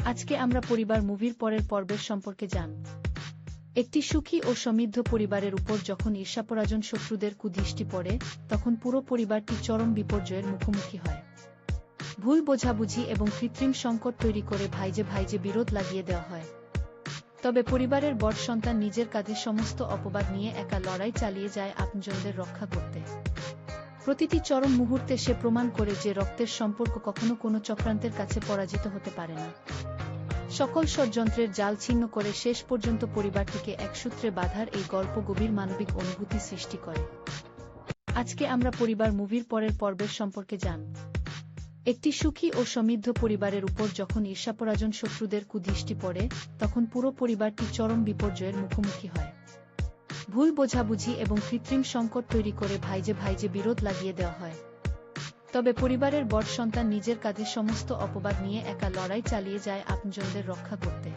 আজকে আমরা পরিবার মুভির পরের পর্বের সম্পর্কে জানব। একটি সুখী ও সমৃদ্ধ পরিবারের উপর যখন ঈর্ষাপরায়ণ শত্রুদের কুদৃষ্টি পড়ে, তখন পুরো পরিবারটি চরম বিপর্যয়ের মুখোমুখি হয়। ভুল বোঝাবুঝি এবং কৃত্রিম সংকট তৈরি করে ভাইজে ভাইজে বিরোধ লাগিয়ে দেওয়া হয়। তবে পরিবারের বড় সন্তান নিজের কাঁধে সমস্ত অপবাদ নিয়ে একা লড়াই চালিয়ে যায় আপনজনদের রক্ষা করতে। প্রতিটি চরম মুহূর্তে সে প্রমাণ করে যে রক্তের সম্পর্ক কখনো কোনো চক্রান্তের কাছে পরাজিত হতে পারে না। সকল ষড়যন্ত্রের জাল ছিন্ন করে শেষ পর্যন্ত পরিবারটিকে এক সূত্রে বাঁধার এই গল্প গভীর মানবিক অনুভূতি সৃষ্টি করে। আজকে আমরা পরিবার মুভির পরের পর্বের সম্পর্কে জানব। একটি সুখী ও সমৃদ্ধ পরিবারের উপর যখন ঈর্ষাপরায়ণ শত্রুদের কুদৃষ্টি পড়ে, তখন পুরো পরিবারটি চরম বিপর্যয়ের মুখোমুখি হয়। ভুল বোঝাবুঝি এবং কৃত্রিম সংকট তৈরি করে ভাইজে ভাইজে বিরোধ লাগিয়ে দেওয়া হয়। তবে পরিবারের বড় সন্তান নিজের কাঁধে সমস্ত অপবাদ নিয়ে একা লড়াই চালিয়ে যায় আপনজনদের রক্ষা করতে।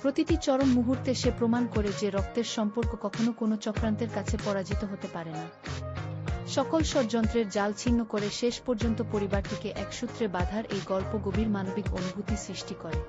প্রতিটি চরম মুহূর্তে সে প্রমাণ করে যে রক্তের সম্পর্ক কখনো কোনো চক্রান্তের কাছে পরাজিত হতে পারে না। সকল ষড়যন্ত্রের জাল ছিন্ন করে শেষ পর্যন্ত পরিবারটিকে এক সূত্রে বাঁধার এই গল্প গভীর মানবিক অনুভূতি সৃষ্টি করে।